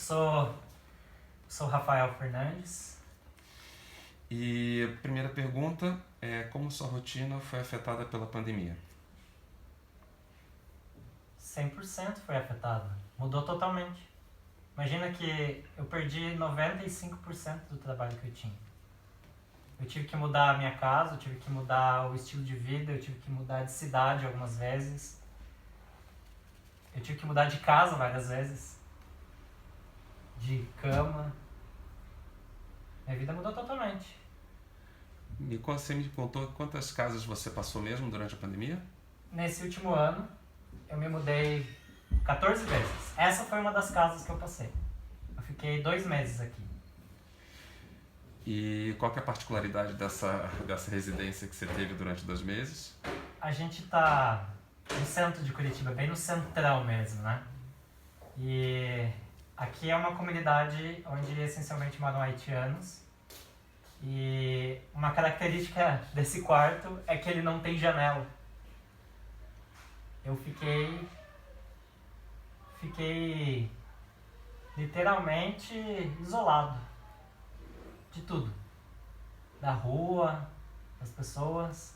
Sou Rafael Fernandes. E a primeira pergunta é como sua rotina foi afetada pela pandemia? 100% foi afetada. Mudou totalmente. Imagina que eu perdi 95% do trabalho que eu tinha. Eu tive que mudar a minha casa, eu tive que mudar o estilo de vida, eu tive que mudar de cidade algumas vezes. Eu tive que mudar de casa várias vezes. De cama. Minha vida mudou totalmente. Você me contou quantas casas você passou mesmo durante a pandemia? Nesse último ano, eu me mudei 14 vezes. Essa foi uma das casas que eu passei. Eu fiquei 2 meses aqui. E qual que é a particularidade dessa residência que você teve durante 2 meses? A gente tá no centro de Curitiba, bem no centrão mesmo, né? E aqui é uma comunidade onde essencialmente moram haitianos. E uma característica desse quarto é que ele não tem janela. Eu fiquei literalmente isolado de tudo. Da rua, das pessoas.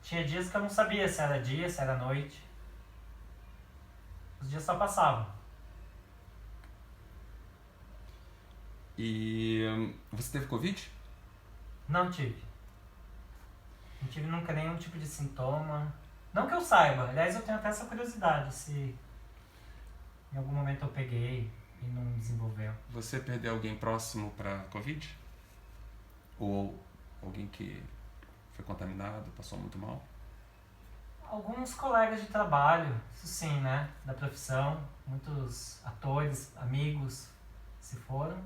Tinha dias que eu não sabia se era dia, se era noite. Os dias só passavam. E você teve Covid? Não tive. Não tive nunca nenhum tipo de sintoma. Não que eu saiba. Aliás, eu tenho até essa curiosidade se em algum momento eu peguei e não desenvolveu. Você perdeu alguém próximo para Covid? Ou alguém que foi contaminado, passou muito mal? Alguns colegas de trabalho, isso sim, né? Da profissão. Muitos atores, amigos se foram.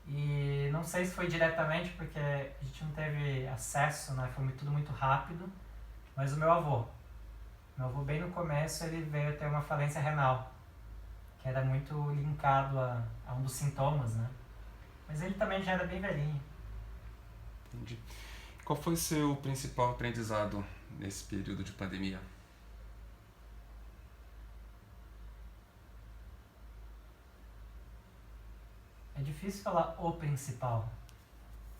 E não sei se foi diretamente porque a gente não teve acesso, né? Foi tudo muito rápido. Mas o meu avô bem no começo, ele veio a ter uma falência renal, que era muito linkado a um dos sintomas, né? Mas ele também já era bem velhinho. Entendi. Qual foi o seu principal aprendizado nesse período de pandemia? É difícil falar o principal,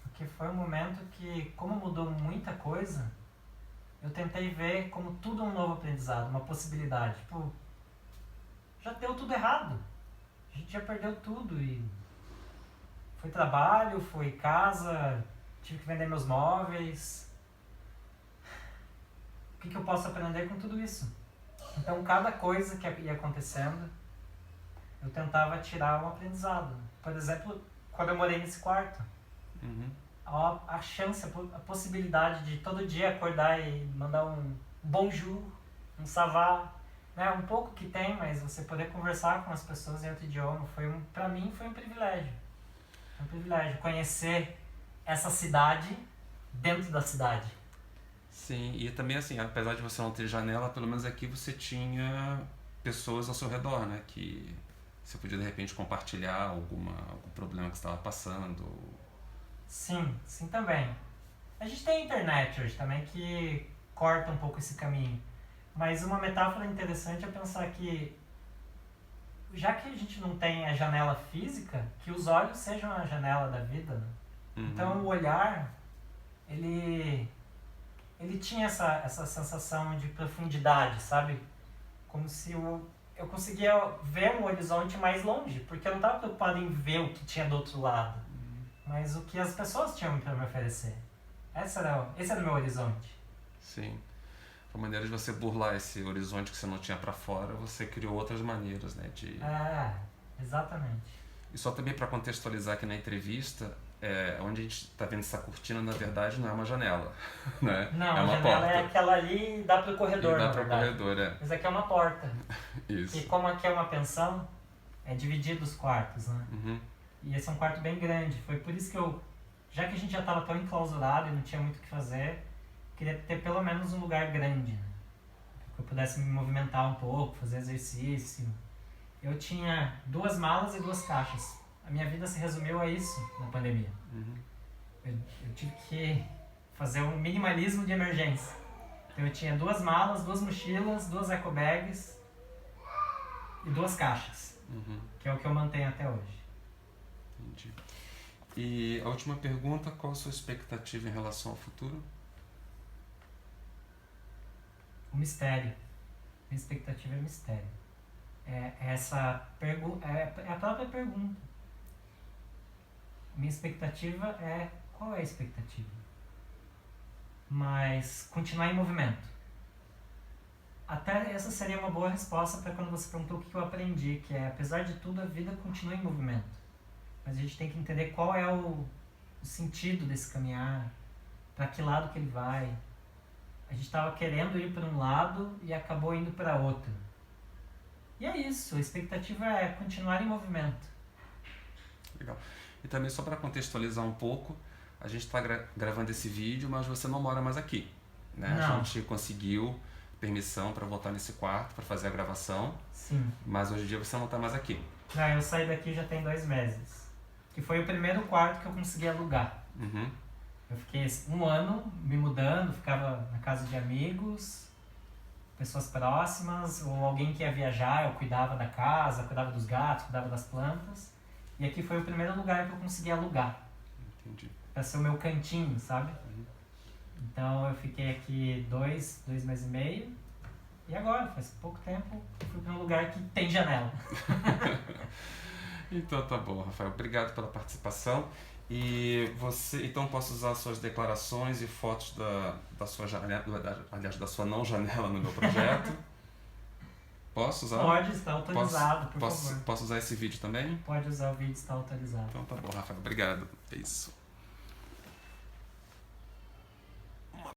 porque foi um momento que, como mudou muita coisa, eu tentei ver como tudo um novo aprendizado, uma possibilidade. Tipo, já deu tudo errado. A gente já perdeu tudo e foi trabalho, foi casa, tive que vender meus móveis. O que eu posso aprender com tudo isso? Então, cada coisa que ia acontecendo, eu tentava tirar um aprendizado. Por exemplo, quando eu morei nesse quarto, a chance, a possibilidade de todo dia acordar e mandar um bonjour, um ça va, né? Um pouco que tem, mas você poder conversar com as pessoas em outro idioma, pra mim foi um privilégio. Um privilégio conhecer essa cidade dentro da cidade. Sim, e também assim, apesar de você não ter janela, pelo menos aqui você tinha pessoas ao seu redor, né? Que você podia de repente compartilhar algum problema que você estava passando. Sim também. A gente tem a internet hoje também que corta um pouco esse caminho. Mas uma metáfora interessante é pensar que, já que a gente não tem a janela física, que os olhos sejam a janela da vida, né? Então o olhar, ele tinha essa sensação de profundidade, sabe? Como se eu conseguia ver um horizonte mais longe, porque eu não estava preocupado em ver o que tinha do outro lado, mas o que as pessoas tinham para me oferecer. Esse era o meu horizonte. Sim. A maneira de você burlar esse horizonte que você não tinha para fora, você criou outras maneiras, né? Exatamente. E só também para contextualizar aqui na entrevista, onde a gente está vendo essa cortina, na verdade, não é uma janela, né? Não, é a uma janela porta. É aquela ali e dá pro corredor, dá para o corredor, Mas aqui é uma porta. Isso. E como aqui é uma pensão, é dividido os quartos, né? E esse é um quarto bem grande. Foi por isso que já que a gente já estava tão enclausurado e não tinha muito o que fazer, queria ter pelo menos um lugar grande, né? Que eu pudesse me movimentar um pouco, fazer exercício. Eu tinha 2 malas e 2 caixas. A minha vida se resumiu a isso na pandemia. Eu tive que fazer um minimalismo de emergência. Então eu tinha 2 malas, 2 mochilas, 2 ecobags e 2 caixas. que é o que eu mantenho até hoje. Entendi. E a última pergunta, qual a sua expectativa em relação ao futuro? O mistério. Minha expectativa é mistério. É a própria pergunta. Minha expectativa é... Qual é a expectativa? Mas continuar em movimento. Até essa seria uma boa resposta para quando você perguntou o que eu aprendi, que é, apesar de tudo, a vida continua em movimento. Mas a gente tem que entender qual é o sentido desse caminhar, para que lado que ele vai. A gente estava querendo ir para um lado e acabou indo para outro. E é isso, a expectativa é continuar em movimento. Legal. E também só para contextualizar um pouco, a gente está gravando esse vídeo, mas você não mora mais aqui, né? Não. A gente conseguiu permissão para voltar nesse quarto, para fazer a gravação. Sim. Mas hoje em dia você não está mais aqui. Não, eu saí daqui já tem 2 meses. Que foi o primeiro quarto que eu consegui alugar. Eu fiquei 1 ano me mudando, ficava na casa de amigos, pessoas próximas, ou alguém que ia viajar, eu cuidava da casa, cuidava dos gatos, cuidava das plantas. E aqui foi o primeiro lugar que eu consegui alugar. Entendi. Pra ser o meu cantinho, sabe? Então eu fiquei aqui 2 meses e meio. E agora, faz pouco tempo, eu fui pra um lugar que tem janela. Então tá bom, Rafael. Obrigado pela participação. E você, então posso usar suas declarações e fotos da sua janela, aliás, da sua não janela no meu projeto? Posso usar? Pode, está autorizado, por favor. Posso usar esse vídeo também? Pode usar o vídeo, está autorizado. Então tá bom, Rafael. Obrigado. É isso.